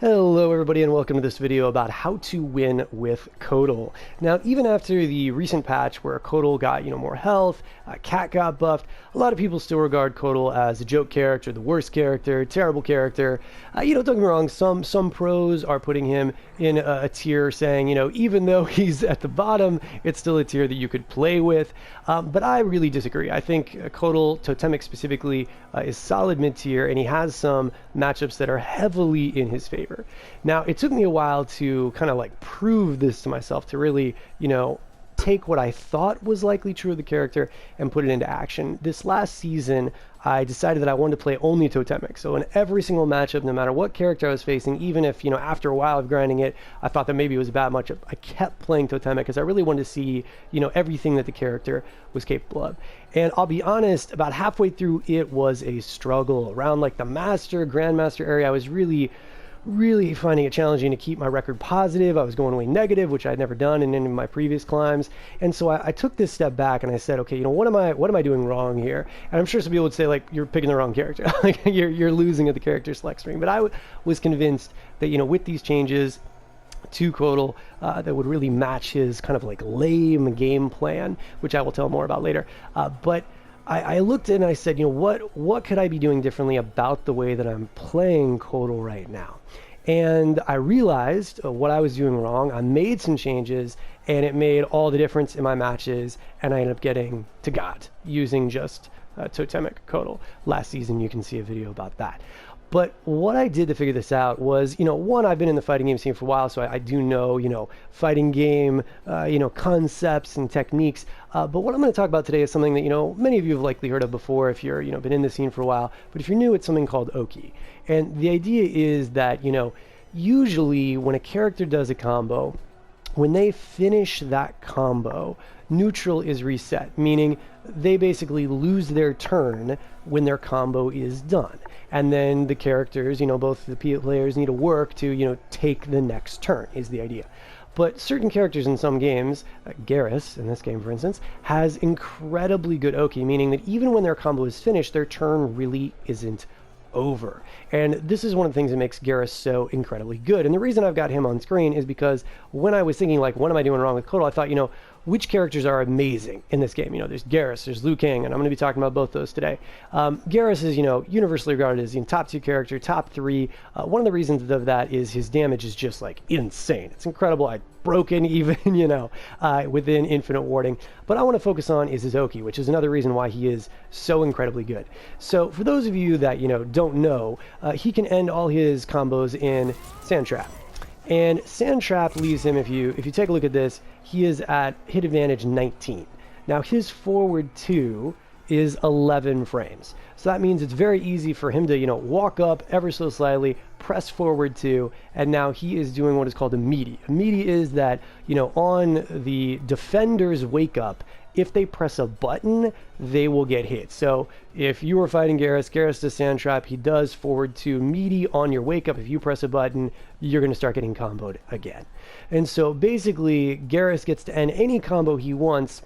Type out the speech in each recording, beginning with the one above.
Hello everybody and welcome to this video about how to win with Kotal. Now even after the recent patch where Kotal got more health, Cat got buffed, a lot of people still regard Kotal as a joke character, the worst character, terrible character. Don't get me wrong, some pros are putting him in a tier saying, even though he's at the bottom, it's still a tier that you could play with. But I really disagree. I think Kotal, Totemic specifically, is solid mid-tier, and he has some matchups that are heavily in his favor. Now, it took me a while to kind of like prove this to myself, to really, take what I thought was likely true of the character and put it into action. This last season, I decided that I wanted to play only Totemic. So in every single matchup, no matter what character I was facing, even if, after a while of grinding it, I thought that maybe it was a bad matchup, I kept playing Totemic because I really wanted to see, everything that the character was capable of. And I'll be honest, about halfway through, it was a struggle. Around like the Master, Grandmaster area, I was really finding it challenging to keep my record positive. I was going away negative, which I'd never done in any of my previous climbs. And so I took this step back and I said, okay, what am I doing wrong here? And I'm sure some people would say, like, you're picking the wrong character. Like you're losing at the character select screen. But I was convinced that, with these changes to Kotal, that would really match his kind of like lame game plan, which I will tell more about later. But I looked and I said, what could I be doing differently about the way that I'm playing Kotal right now? And I realized what I was doing wrong. I made some changes, and it made all the difference in my matches, and I ended up getting to God using just Totemic Kotal. Last season, you can see a video about that. But what I did to figure this out was, one, I've been in the fighting game scene for a while, so I do know, fighting game, concepts and techniques. But what I'm going to talk about today is something that, many of you have likely heard of before if you're, been in the scene for a while. But if you're new, it's something called Oki. And the idea is that, usually when a character does a combo, when they finish that combo, neutral is reset, meaning they basically lose their turn when their combo is done. And then the characters, both the players need to work to, take the next turn, is the idea. But certain characters in some games, Garrus, in this game for instance, has incredibly good Oki, meaning that even when their combo is finished, their turn really isn't over. And this is one of the things that makes Garrus so incredibly good. And the reason I've got him on screen is because when I was thinking, like, what am I doing wrong with Kotal, I thought, which characters are amazing in this game? There's Garrus, there's Liu Kang, and I'm going to be talking about both those today. Garrus is, universally regarded as the top 2 character, top 3. One of the reasons of that is his damage is just, like, insane. It's incredible. I've broken even, within infinite warding. But I want to focus on is his Oki, which is another reason why he is so incredibly good. So for those of you that, don't know, he can end all his combos in Sand Trap. And Sand Trap leaves him, if you take a look at this, he is at hit advantage 19. Now his forward 2 is 11 frames. So that means it's very easy for him to, walk up ever so slightly, press forward 2, and now he is doing what is called a meaty. A meaty is that, on the defender's wake up, if they press a button, they will get hit. So if you were fighting Garrus does Sand Trap, he does forward 2 meaty on your wake up. If you press a button, you're going to start getting comboed again. And so basically, Garrus gets to end any combo he wants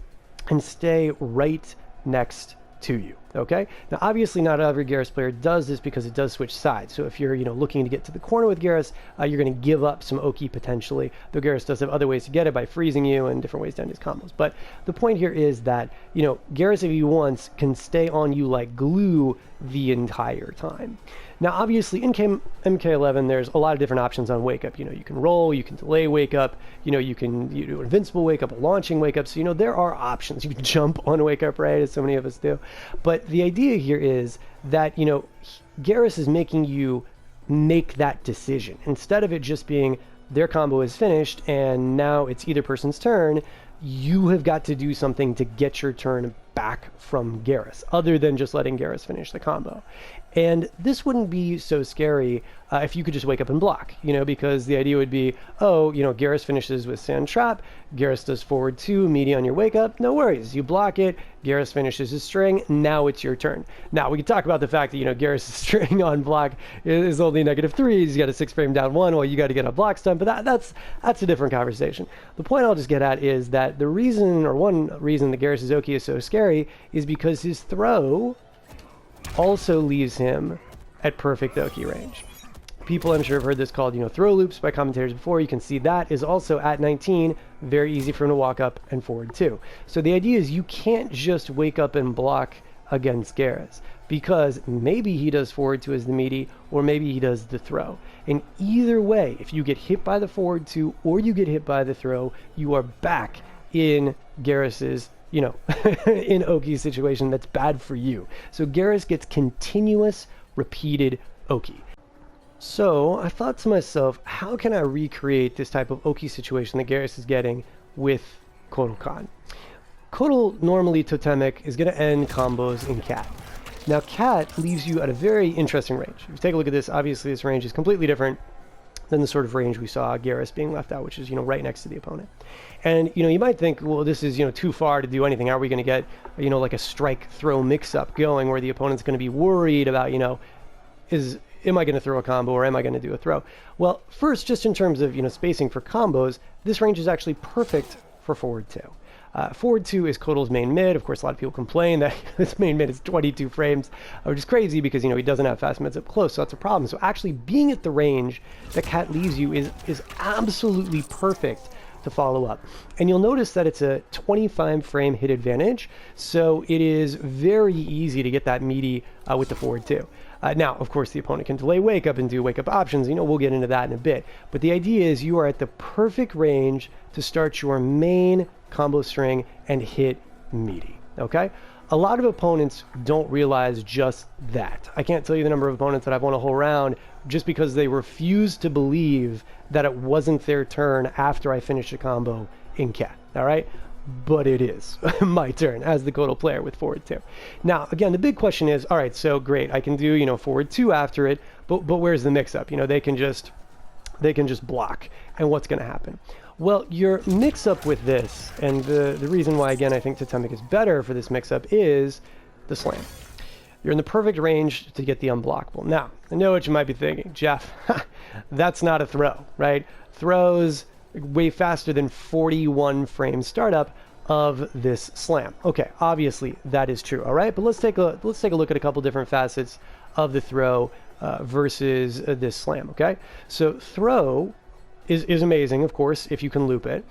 and stay right next to you. Okay? Now, obviously, not every Garrus player does this because it does switch sides. So if you're, looking to get to the corner with Garrus, you're going to give up some Oki potentially, though Garrus does have other ways to get it by freezing you and different ways to end his combos. But the point here is that, Garrus, if he wants, can stay on you like glue the entire time. Now, obviously, in MK11, there's a lot of different options on wake up. You can roll, you can delay wake up, you can do invincible wake up, a launching wake up. So, there are options. You can jump on wake up, right, as so many of us do. But the idea here is that, Garrus is making you make that decision. Instead of it just being their combo is finished and now it's either person's turn, you have got to do something to get your turn back from Garrus, other than just letting Garrus finish the combo. And this wouldn't be so scary if you could just wake up and block, because the idea would be, Garrus finishes with Sand Trap, Garrus does forward 2, meaty on your wake up, no worries, you block it, Garrus finishes his string, now it's your turn. Now, we can talk about the fact that, Garrus' string on block is only -3, he's got a 6 frame down 1, well, you got to get a block stun, but that's a different conversation. The point I'll just get at is that the reason, or one reason that Garrus' Oki is so scary is because his throw also leaves him at perfect Oki range. People I'm sure have heard this called, throw loops by commentators before. You can see that is also at 19, very easy for him to walk up and forward too. So the idea is you can't just wake up and block against Garrus, because maybe he does forward 2 as the meaty, or maybe he does the throw. And either way, if you get hit by the forward 2 or you get hit by the throw, you are back in Garrus's, in Oki's situation that's bad for you. So Garrus gets continuous, repeated Oki. So I thought to myself, how can I recreate this type of Oki situation that Garrus is getting with Kotal Kahn? Kotal, normally totemic, is going to end combos in Cat. Now Cat leaves you at a very interesting range. If you take a look at this, obviously this range is completely different than the sort of range we saw Garrus being left out, which is, right next to the opponent. And, you might think, well, this is, too far to do anything. How are we going to get, like a strike throw mix-up going where the opponent's going to be worried about, am I going to throw a combo or am I going to do a throw? Well, first, just in terms of, spacing for combos, this range is actually perfect for forward 2. Forward 2 is Kotal's main mid. Of course, a lot of people complain that his main mid is 22 frames, which is crazy because, he doesn't have fast mids up close, so that's a problem. So actually being at the range that Cat leaves you is absolutely perfect to follow up. And you'll notice that it's a 25 frame hit advantage, so it is very easy to get that meaty with the forward 2. Now, of course, the opponent can delay wake up and do wake up options. We'll get into that in a bit. But the idea is you are at the perfect range to start your main combo string and hit meaty, okay? A lot of opponents don't realize just that. I can't tell you the number of opponents that I've won a whole round just because they refuse to believe that it wasn't their turn after I finished a combo in Cat, all right? But it is my turn as the Kotal player with forward 2. Now, again, the big question is, all right, so great, I can do, forward 2 after it, but where's the mix-up? They can just block, and what's going to happen? Well, your mix-up with this, and the reason why, again, I think Totemic is better for this mix-up is the slam. You're in the perfect range to get the unblockable. Now, I know what you might be thinking, Jeff, that's not a throw, right? Throws way faster than 41 frame startup of this slam. Okay, obviously that is true, all right? But let's take a look at a couple different facets of the throw versus this slam, okay? So throw is amazing, of course, if you can loop it,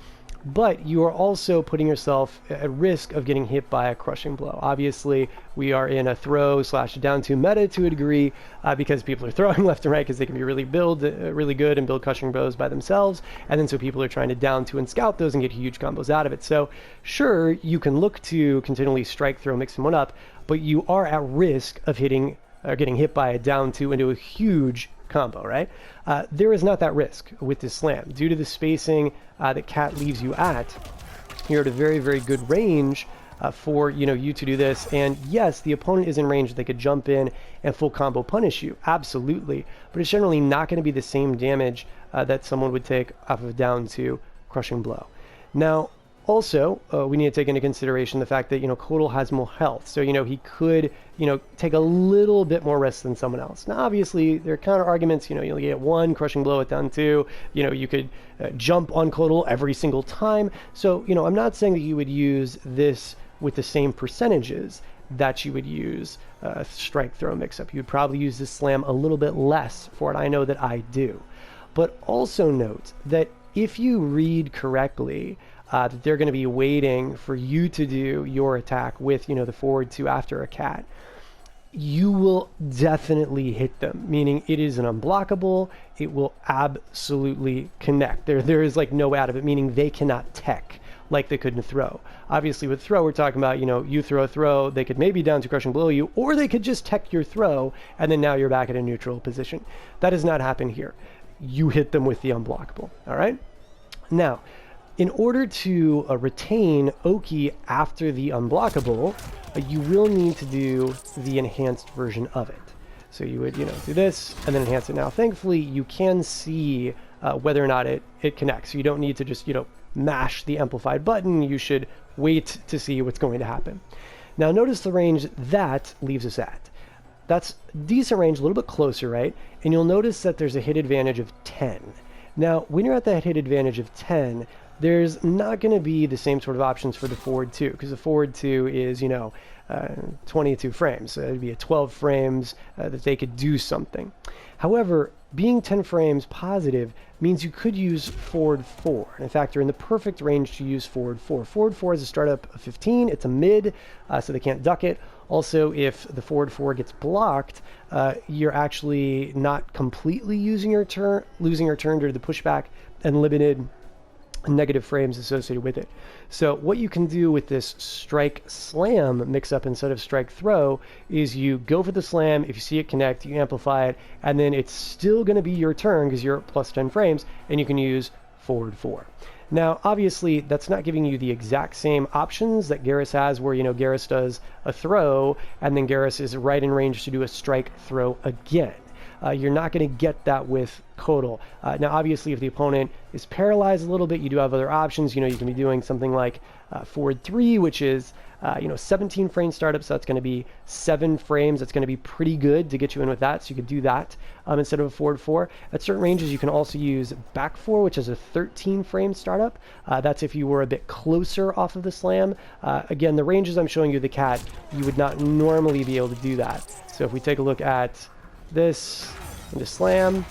but you are also putting yourself at risk of getting hit by a crushing blow. Obviously, we are in a throw / down 2 meta to a degree because people are throwing left and right because they can be really good and build crushing blows by themselves, and then so people are trying to down 2 and scout those and get huge combos out of it. So sure, you can look to continually strike, throw, mix one up, but you are at risk of getting hit by a down 2 into a huge combo, right? There is not that risk with this slam. Due to the spacing that Cat leaves you at, you're at a very, very good range for you to do this. And yes, the opponent is in range. They could jump in and full combo punish you, absolutely. But it's generally not going to be the same damage that someone would take off of a down 2 crushing blow. Now, also, we need to take into consideration the fact that, Kotal has more health. So, he could, take a little bit more risk than someone else. Now, obviously, there are counter arguments. You'll get 1 crushing blow at down 2. You could jump on Kotal every single time. So, I'm not saying that you would use this with the same percentages that you would use strike throw mix-up. You would probably use this slam a little bit less for it. I know that I do. But also note that if you read correctly, that they're going to be waiting for you to do your attack with, the forward 2 after a Cat, you will definitely hit them, meaning it is an unblockable. It will absolutely connect. There is like no out of it, meaning they cannot tech like they couldn't throw. Obviously with throw, we're talking about, you throw a throw, they could maybe down 2 crushing below you, or they could just tech your throw, and then now you're back at a neutral position. That does not happen here. You hit them with the unblockable, all right? Now, in order to retain Oki after the unblockable, you will need to do the enhanced version of it. So you would, do this and then enhance it. Now, thankfully, you can see whether or not it connects. So you don't need to just, mash the amplified button. You should wait to see what's going to happen. Now, notice the range that leaves us at. That's decent range, a little bit closer, right? And you'll notice that there's a hit advantage of 10. Now, when you're at that hit advantage of 10, there's not going to be the same sort of options for the forward 2, because the forward 2 is, 22 frames. So it'd be a 12 frames that they could do something. However, being 10 frames positive means you could use forward 4. And in fact, you're in the perfect range to use forward 4. Forward 4 is a startup of 15. It's a mid, so they can't duck it. Also, if the forward 4 gets blocked, you're actually not completely losing your turn due to the pushback and limited negative frames associated with it. So what you can do with this strike slam mix up instead of strike throw is you go for the slam. If you see it connect, you amplify it, and then it's still going to be your turn because you're at plus 10 frames, and you can use forward 4. Now, obviously, that's not giving you the exact same options that Garrus has, where, Garrus does a throw, and then Garrus is right in range to do a strike throw again. You're not going to get that with Kotal. Now, obviously, if the opponent is paralyzed a little bit, you do have other options. You can be doing something like forward 3, which is 17 frame startup, so that's going to be 7 frames. That's going to be pretty good to get you in with that, so you could do that instead of a forward 4. At certain ranges, you can also use back 4, which is a 13 frame startup. That's if you were a bit closer off of the slam. Again, the ranges I'm showing you the cat, you would not normally be able to do that. So if we take a look at this and the slam,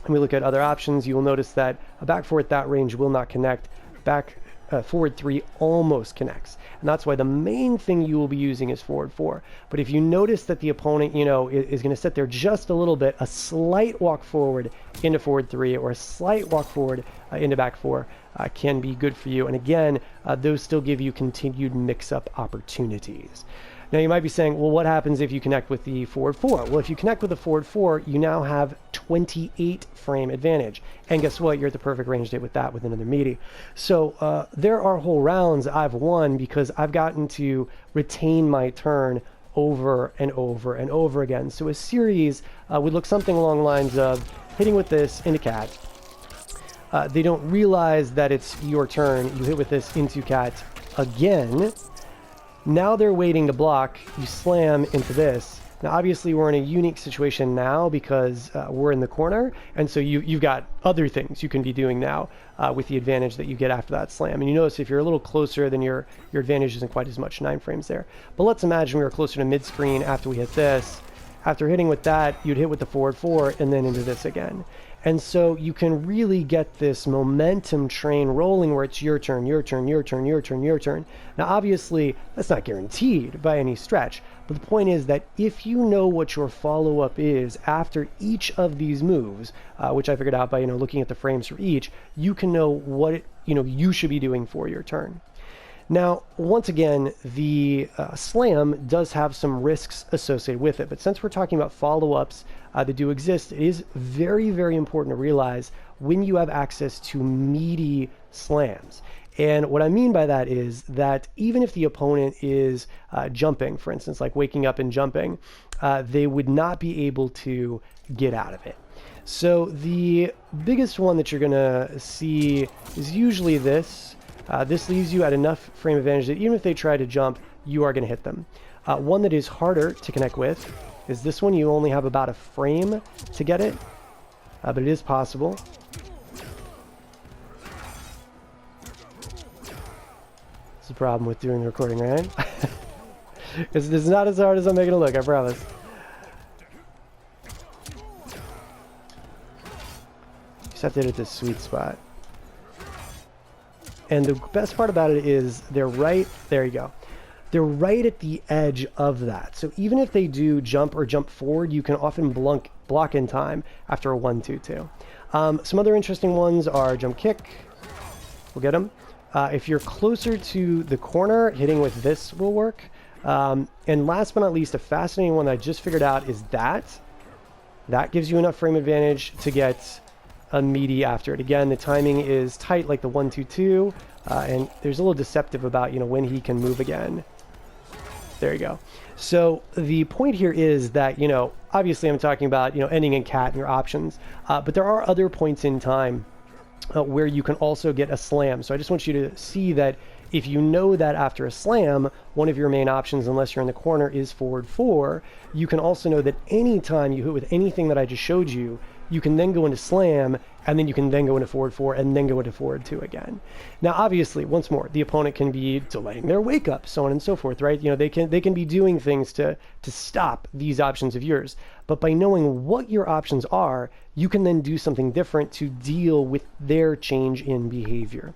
and we look at other options, you will notice that a back 4 at that range will not connect. Back forward 3 almost connects, and that's why the main thing you will be using is forward 4. But if you notice that the opponent is going to sit there just a little bit, a slight walk forward into forward 3 or a slight walk forward into back 4 can be good for you. And again, those still give you continued mix-up opportunities. Now you might be saying, well, what happens if you connect with the forward 4? Well, if you connect with the forward 4, you now have 28 frame advantage. And guess what? You're at the perfect range date with that with another meaty. So there are whole rounds I've won because I've gotten to retain my turn over and over and over again. So a series would look something along the lines of hitting with this into cat. They don't realize that it's your turn. You hit with this into cat again. Now they're waiting to block. You slam into this. Now, obviously, we're in a unique situation now because we're in the corner, and so you've got other things you can be doing now with the advantage that you get after that slam. And you notice if you're a little closer, then your advantage isn't quite as much, 9 frames there. But let's imagine we were closer to mid-screen after we hit this. After hitting with that, you'd hit with the forward 4 and then into this again. And so you can really get this momentum train rolling where it's your turn, your turn, your turn, your turn, your turn. Now, obviously, that's not guaranteed by any stretch. But the point is that if you know what your follow-up is after each of these moves, which I figured out by looking at the frames for each, you can know what you should be doing for your turn. Now, once again, the slam does have some risks associated with it, but since we're talking about follow-ups that do exist, it is very, very important to realize when you have access to meaty slams. And what I mean by that is that even if the opponent is jumping, for instance, like waking up and jumping, they would not be able to get out of it. So the biggest one that you're going to see is usually this. This leaves you at enough frame advantage that even if they try to jump, you are going to hit them. One that is harder to connect with is this one. You only have about a frame to get it, but it is possible. That's the problem with doing the recording, right? It's not as hard as I'm making it look, I promise. Just have to hit it this sweet spot. And the best part about it is they're right, there you go. They're right at the edge of that. So even if they do jump or jump forward, you can often block in time after a 1-2-2. Some other interesting ones are jump kick. We'll get them. If you're closer to the corner, hitting with this will work. And last but not least, a fascinating one that I just figured out is that. That gives you enough frame advantage to get a meaty after it. Again, the timing is tight like the 1-2-2, and there's a little deceptive about when he can move again. There you go. So the point here is that obviously I'm talking about ending in cat and your options, but there are other points in time where you can also get a slam. So I just want you to see that if you know that after a slam, one of your main options, unless you're in the corner, is forward 4, you can also know that anytime you hit with anything that I just showed you, you can then go into slam, and then you can then go into forward 4 and then go into forward 2 again. Now, obviously, once more, the opponent can be delaying their wake up, so on and so forth, right? You know, they can be doing things to stop these options of yours. But by knowing what your options are, you can then do something different to deal with their change in behavior.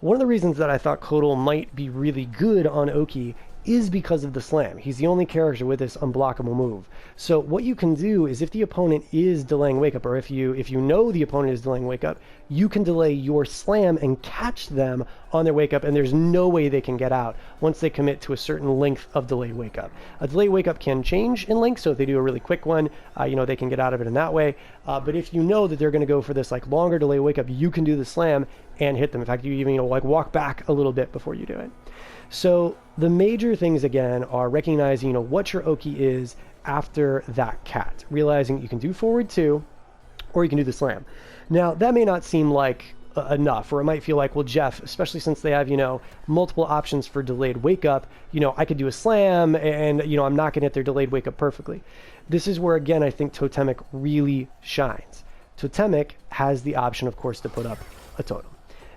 One of the reasons that I thought Kotal might be really good on Oki is because of the slam. He's the only character with this unblockable move. So what you can do is if the opponent is delaying wake up, or if you know the opponent is delaying wake up, you can delay your slam and catch them on their wake up, and there's no way they can get out once they commit to a certain length of delayed wake up. A delayed wake up can change in length, so if they do a really quick one, you know, they can get out of it in that way. But if you know that they're going to go for this like longer delayed wake up, you can do the slam and hit them. In fact, you even, you know, like walk back a little bit before you do it. So the major things, again, are recognizing, you know, what your Oki is after that cat, realizing you can do forward 2 or you can do the slam. Now, that may not seem like enough, or it might feel like, well, Jeff, especially since they have, you know, multiple options for delayed wake up, you know, I could do a slam and, you know, I'm not going to hit their delayed wake up perfectly. This is where, again, I think Totemic really shines. Totemic has the option, of course, to put up a totem.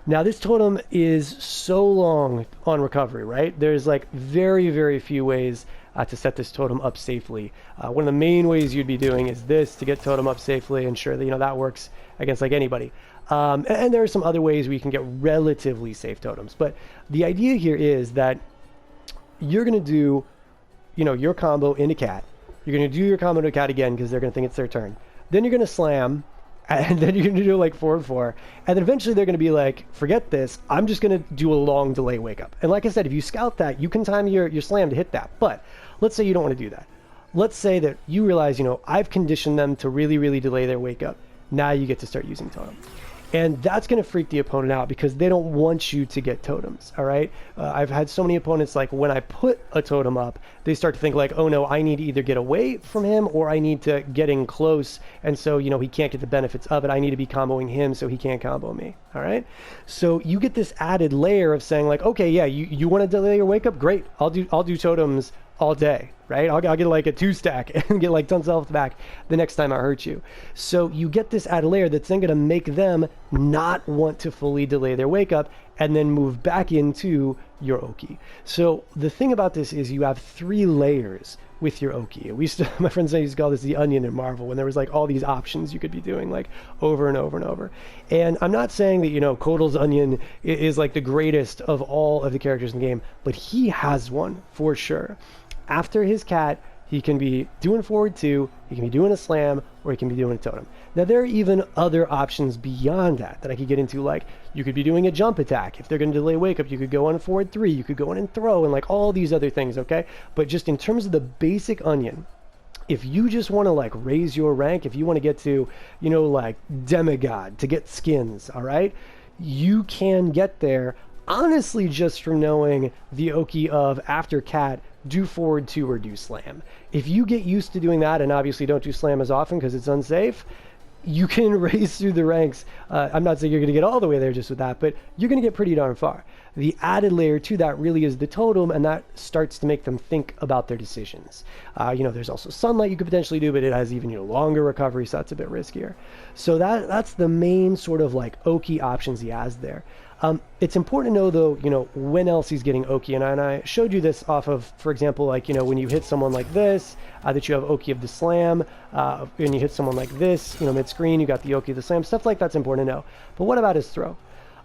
Now, this totem is so long on recovery, right? There's like very, very few ways to set this totem up safely. One of the main ways you'd be doing is this to get totem up safely, and sure that, you know, that works against like anybody. And there are some other ways where you can get relatively safe totems. But the idea here is that you're going to do, you know, your combo into cat. You're going to do your combo into cat again because they're going to think it's their turn. Then you're going to slam. And then you're going to do like forward 4. And then eventually they're going to be like, forget this. I'm just going to do a long delay wake up. And like I said, if you scout that, you can time your slam to hit that. But let's say you don't want to do that. Let's say that you realize, you know, I've conditioned them to really, really delay their wake up. Now you get to start using totem. And that's going to freak the opponent out because they don't want you to get totems, all right? I've had so many opponents, like, when I put a totem up, they start to think, like, oh, no, I need to either get away from him or I need to get in close, and so, you know, he can't get the benefits of it. I need to be comboing him so he can't combo me, all right? So you get this added layer of saying, like, okay, yeah, you want to delay your wake up? Great. I'll do totems all day, right? I'll get like a 2-stack and get like tons of health back the next time I hurt you. So you get this added layer that's then going to make them not want to fully delay their wake up and then move back into your Oki. So the thing about this is you have 3 layers with your Oki. My friends used to call this the onion in Marvel, when there was like all these options you could be doing like over and over and over. And I'm not saying that, you know, Kotal's onion is like the greatest of all of the characters in the game, but he has one for sure. After his cat, he can be doing forward 2, he can be doing a slam, or he can be doing a totem. Now, there are even other options beyond that I could get into, like you could be doing a jump attack. If they're going to delay wake up, you could go on forward 3, you could go in and throw, and like all these other things, okay? But just in terms of the basic onion, if you just want to like raise your rank, if you want to get to, you know, like demigod to get skins, all right, you can get there honestly just from knowing the Oki of after cat, do forward 2 or do slam. If you get used to doing that, and obviously don't do slam as often because it's unsafe, you can race through the ranks. I'm not saying you're going to get all the way there just with that, but you're going to get pretty darn far. The added layer to that really is the totem, and that starts to make them think about their decisions. You know, there's also sunlight you could potentially do, but it has even, you know, longer recovery, so that's a bit riskier. So that's the main sort of like Oki options he has there. It's important to know, though, you know, when else he's getting Oki. And I showed you this off of, for example, like, you know, when you hit someone like this, that you have Oki of the slam. When you hit someone like this, you know, mid-screen, you got the Oki of the slam. Stuff like that's important to know. But what about his throw?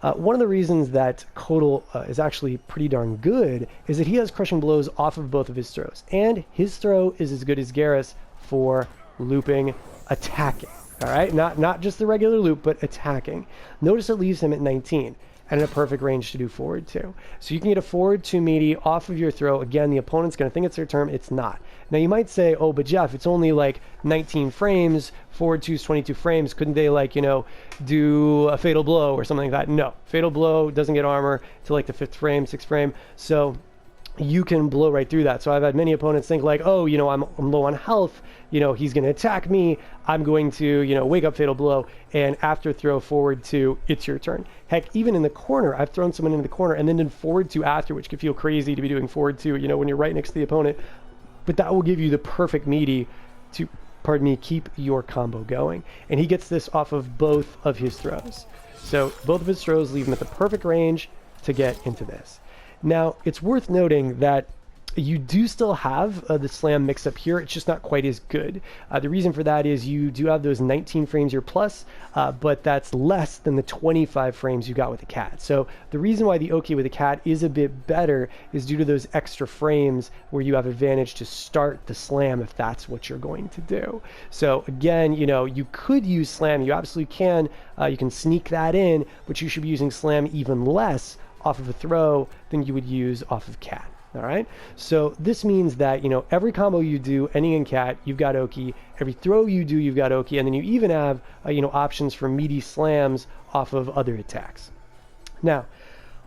One of the reasons that Kotal is actually pretty darn good is that he has crushing blows off of both of his throws. And his throw is as good as Garrus for looping, attacking. All right? Not just the regular loop, but attacking. Notice it leaves him at 19. And in a perfect range to do forward 2. So you can get a forward 2 meaty off of your throw. Again, the opponent's going to think it's their turn. It's not. Now, you might say, oh, but Jeff, it's only like 19 frames. Forward 2 is 22 frames. Couldn't they, like, you know, do a fatal blow or something like that? No. Fatal blow doesn't get armor till like the 5th frame, 6th frame. So you can blow right through that. So I've had many opponents think like, oh, you know, I'm low on health. You know, he's going to attack me. I'm going to, you know, wake up fatal blow. And after throw forward 2, it's your turn. Heck, even in the corner, I've thrown someone into the corner and then did forward 2 after, which could feel crazy to be doing forward 2, you know, when you're right next to the opponent. But that will give you the perfect meaty to pardon me, keep your combo going. And he gets this off of both of his throws. So both of his throws leave him at the perfect range to get into this. Now, it's worth noting that you do still have the slam mix up here. It's just not quite as good. The reason for that is you do have those 19 frames your plus, but that's less than the 25 frames you got with the cat. So the reason why the OK with the cat is a bit better is due to those extra frames where you have advantage to start the slam if that's what you're going to do. So again, you know, you could use slam. You absolutely can. You can sneak that in, but you should be using slam even less off of a throw than you would use off of cat. All right, so this means that, you know, every combo you do ending in cat, you've got Oki. Every throw you do, you've got Oki, and then you even have you know, options for meaty slams off of other attacks. Now,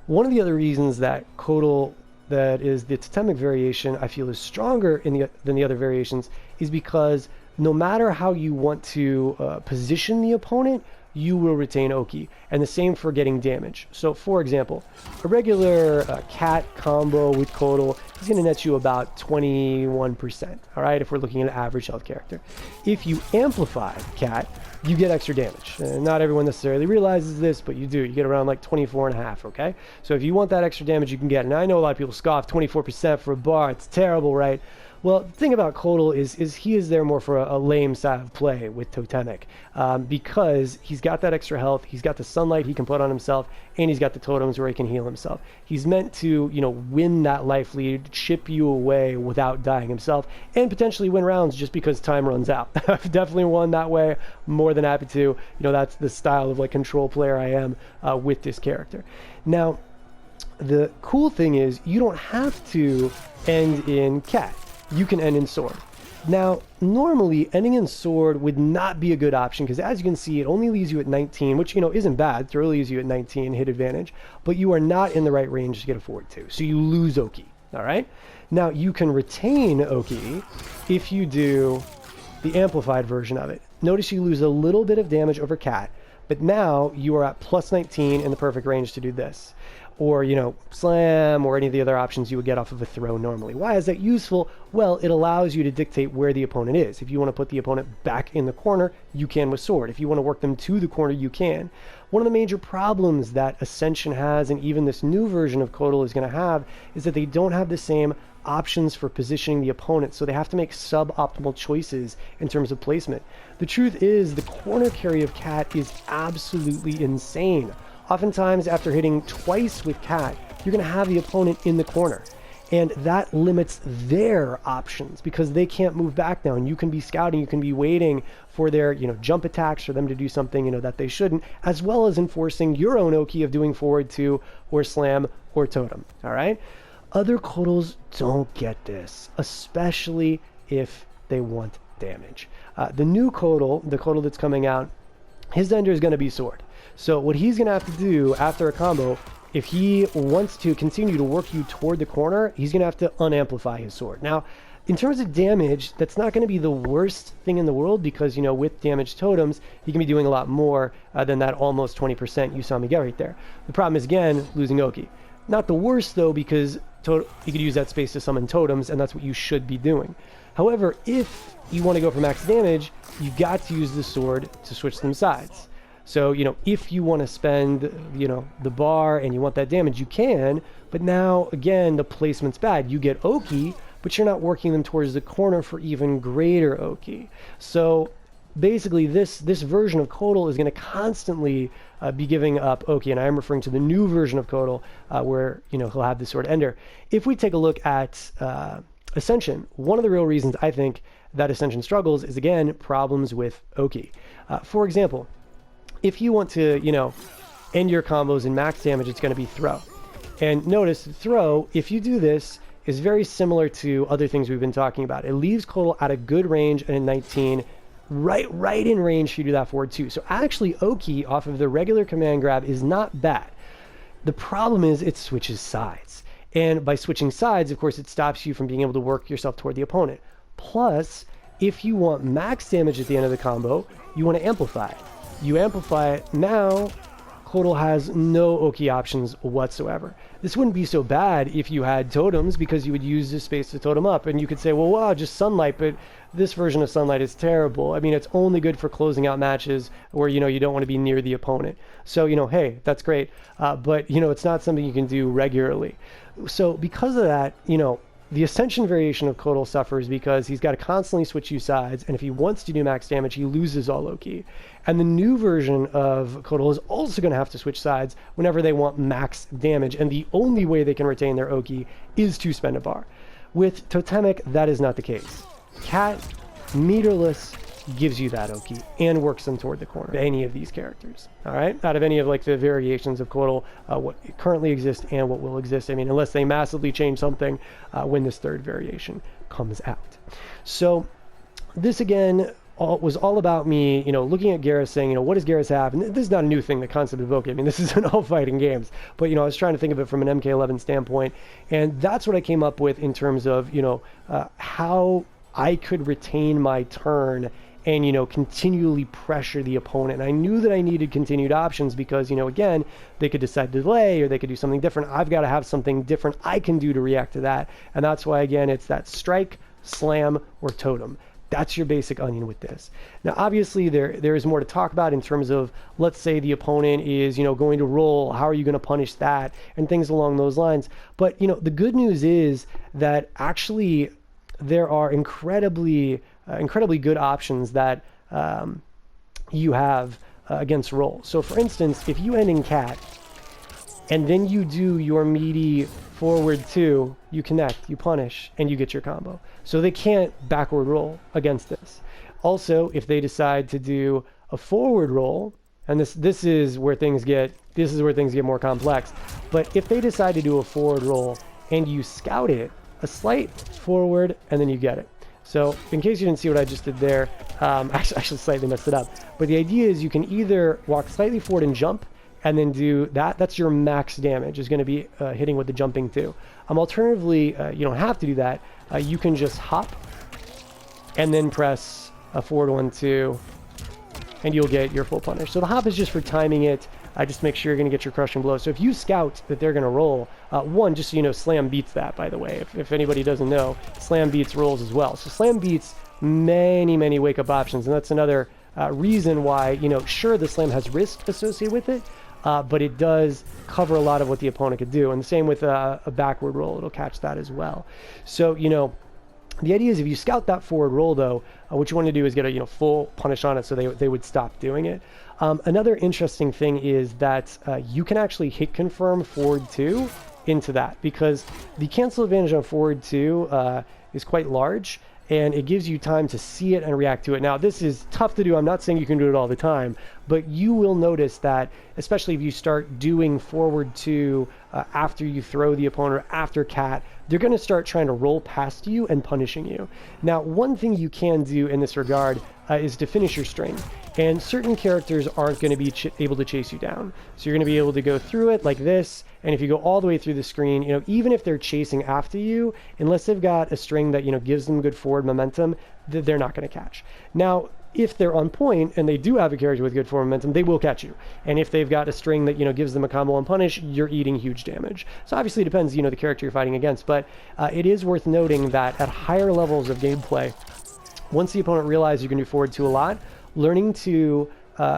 one of the other reasons that Kotal, that is the totemic variation, I feel is stronger than the other variations is because no matter how you want to position the opponent, you will retain Oki, and the same for getting damage. So for example, a regular cat combo with Kotal is going to net you about 21%, all right, if we're looking at an average health character. If you amplify cat, you get extra damage. Not everyone necessarily realizes this, but you do. You get around like 24.5, okay? So if you want that extra damage, you can get it. And I know a lot of people scoff 24% for a bar. It's terrible, right? Well, the thing about Kotal is he is there more for a lame style of play with Totemic, because he's got that extra health, he's got the sunlight he can put on himself, and he's got the totems where he can heal himself. He's meant to, you know, win that life lead, chip you away without dying himself, and potentially win rounds just because time runs out. I've definitely won that way, more than happy to. You know, that's the style of like control player I am with this character. Now, the cool thing is you don't have to end in cat. You can end in sword. Now, normally ending in sword would not be a good option because, as you can see, it only leaves you at 19, which, you know, isn't bad. Throw leaves you at 19 hit advantage, but you are not in the right range to get a forward to, so you lose Oki. All right. Now you can retain Oki if you do the amplified version of it. Notice you lose a little bit of damage over cat, but now you are at plus 19 in the perfect range to do this. Or, you know, slam, or any of the other options you would get off of a throw normally. Why is that useful? Well, it allows you to dictate where the opponent is. If you want to put the opponent back in the corner, you can with sword. If you want to work them to the corner, you can. One of the major problems that Ascension has, and even this new version of Kotal is going to have, is that they don't have the same options for positioning the opponent, so they have to make suboptimal choices in terms of placement. The truth is, the corner carry of cat is absolutely insane. Oftentimes, after hitting twice with cat, you're going to have the opponent in the corner. And that limits their options because they can't move back now. And you can be scouting, you can be waiting for their, you know, jump attacks for them to do something, you know, that they shouldn't, as well as enforcing your own Oki of doing forward two or slam or totem. All right? Other Kotals don't get this, especially if they want damage. The new Kotal, the Kotal that's coming out, his ender is going to be sword. So what he's going to have to do after a combo, if he wants to continue to work you toward the corner, he's going to have to unamplify his sword. Now, in terms of damage, that's not going to be the worst thing in the world because, you know, with damaged totems, he can be doing a lot more than that almost 20% you saw me get right there. The problem is, again, losing Oki. Not the worst, though, because you could use that space to summon totems, and that's what you should be doing. However, if you want to go for max damage, you've got to use the sword to switch them sides. So, you know, if you want to spend, you know, the bar and you want that damage, you can. But now, again, the placement's bad. You get Oki, but you're not working them towards the corner for even greater Oki. So basically, this version of Kotal is going to constantly be giving up Oki. And I am referring to the new version of Kotal where, you know, he'll have this sort of ender. If we take a look at Ascension, one of the real reasons I think that Ascension struggles is, again, problems with Oki. For example, if you want to, you know, end your combos in max damage, it's going to be throw. And notice, throw, if you do this, is very similar to other things we've been talking about. It leaves Kotal at a good range and a 19, right in range to do that forward too. So actually, Oki off of the regular command grab is not bad. The problem is it switches sides. And by switching sides, of course, it stops you from being able to work yourself toward the opponent. Plus, if you want max damage at the end of the combo, you want to amplify it. You amplify it, now Kotal has no Oki options whatsoever. this wouldn't be so bad if you had totems, because you would use this space to totem up, and you could say, well, wow, just sunlight, but this version of sunlight is terrible. I mean, it's only good for closing out matches where, you don't want to be near the opponent. So, hey, that's great. But, it's not something you can do regularly. So because of that, the Ascension variation of Kotal suffers because he's got to constantly switch you sides, and if he wants to do max damage, he loses all Loki. And the new version of Kotal is also going to have to switch sides whenever they want max damage, and the only way they can retain their Oki is to spend a bar. With Totemic, that is not the case. Cat, meterless, gives you that Oki and works them toward the corner. Any of these characters, all right? Out of any of like the variations of Kotal, what currently exists and what will exist. I mean, unless they massively change something when this third variation comes out. So this again was all about me, looking at Garrus saying, what does Garrus have? And this is not a new thing, the concept of Oki. I mean, this is in all fighting games. But, I was trying to think of it from an MK11 standpoint. And that's what I came up with in terms of, how I could retain my turn and, continually pressure the opponent. And I knew that I needed continued options because, again, they could decide to delay or they could do something different. I've got to have something different I can do to react to that. And that's why, again, it's that strike, slam, or totem. That's your basic onion with this. Now, obviously, there is more to talk about in terms of, let's say the opponent is, going to roll. How are you going to punish that? And things along those lines. But, the good news is that actually there are incredibly good options that you have against roll. So for instance, if you end in cat and then you do your meaty forward 2, you connect, you punish, and you get your combo. So they can't backward roll against this. Also, if they decide to do a forward roll, and this is where things get more complex, but if they decide to do a forward roll and you scout it, a slight forward, and then you get it. So in case you didn't see what I just did there, actually slightly messed it up. But the idea is you can either walk slightly forward and jump, and then do that. That's your max damage, is going to be hitting with the jumping too. Alternatively, you don't have to do that. You can just hop, and then press a forward 1, 2, and you'll get your full punish. So the hop is just for timing it. Just make sure you're going to get your crushing blow. So if you scout that they're going to roll, one, just so you know, slam beats that, by the way. If anybody doesn't know, slam beats rolls as well. So slam beats many wake-up options, and that's another reason why, sure, the slam has risk associated with it, but it does cover a lot of what the opponent could do. And the same with a backward roll. It'll catch that as well. So, the idea is if you scout that forward roll, though, what you want to do is get a full punish on it so they would stop doing it. Another interesting thing is that you can actually hit confirm forward 2 into that, because the cancel advantage on forward 2 is quite large, and it gives you time to see it and react to it. Now, this is tough to do. I'm not saying you can do it all the time, but you will notice that, especially if you start doing forward 2 after you throw the opponent, after cat, they're going to start trying to roll past you and punishing you. Now, one thing you can do in this regard is to finish your string. And certain characters aren't going to be able to chase you down. So you're going to be able to go through it like this, and if you go all the way through the screen, even if they're chasing after you, unless they've got a string that, gives them good forward momentum, they're not going to catch. Now, if they're on point and they do have a character with good forward momentum, they will catch you. And if they've got a string that, gives them a combo and punish, you're eating huge damage. So obviously it depends, the character you're fighting against, but it is worth noting that at higher levels of gameplay, once the opponent realizes you can do forward 2 a lot, learning to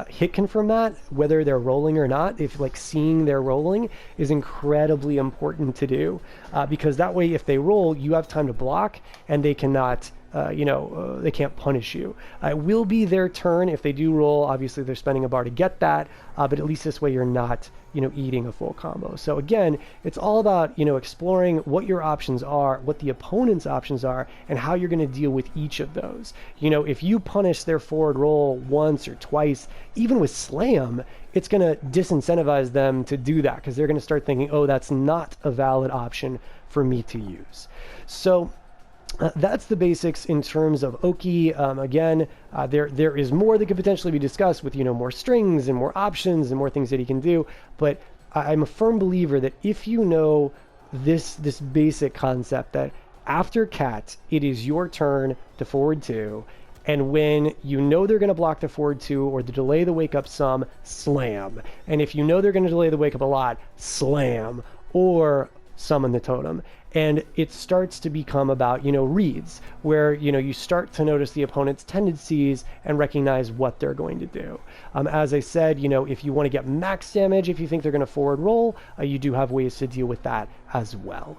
hit confirm that, whether they're rolling or not, if seeing they're rolling, is incredibly important to do, because that way if they roll, you have time to block and they cannot they can't punish you. It will be their turn if they do roll. Obviously they're spending a bar to get that, but at least this way you're not eating a full combo. So again, it's all about exploring what your options are, what the opponent's options are, and how you're going to deal with each of those. If you punish their forward roll once or twice, even with slam, it's going to disincentivize them to do that, because they're going to start thinking, oh, that's not a valid option for me to use. So that's the basics in terms of Oki. Again, there is more that could potentially be discussed with more strings and more options and more things that he can do. But I'm a firm believer that if you know this basic concept that after cat, it is your turn to forward 2, and when they're going to block the forward 2 or to delay the wake up some, slam. And if they're going to delay the wake up a lot, slam. or summon the totem. And it starts to become about, reads, where, you start to notice the opponent's tendencies and recognize what they're going to do. As I said, if you want to get max damage, if you think they're going to forward roll, you do have ways to deal with that as well.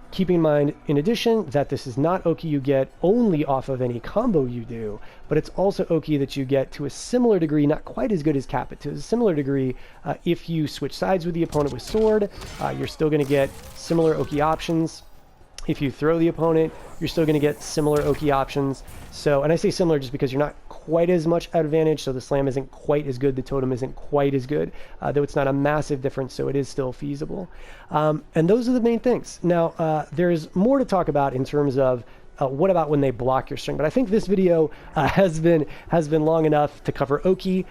Keep in mind, in addition, that this is not Oki you get only off of any combo you do, but it's also Oki that you get to a similar degree, not quite as good as Cap, but to a similar degree, if you switch sides with the opponent with sword, you're still going to get similar Oki options. If you throw the opponent, you're still going to get similar Oki options. So, and I say similar just because you're not quite as much advantage, so the slam isn't quite as good, the totem isn't quite as good, though it's not a massive difference, so it is still feasible. And those are the main things. Now, there's more to talk about in terms of what about when they block your string, but I think this video has been long enough to cover Oki.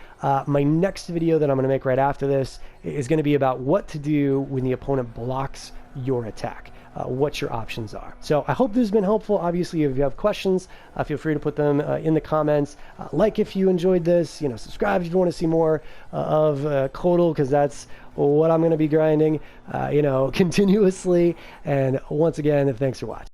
My next video that I'm going to make right after this is going to be about what to do when the opponent blocks your attack. What your options are. So I hope this has been helpful. Obviously, if you have questions, feel free to put them in the comments. Like if you enjoyed this, subscribe if you want to see more of Kotal, because that's what I'm going to be grinding, continuously. And once again, thanks for watching.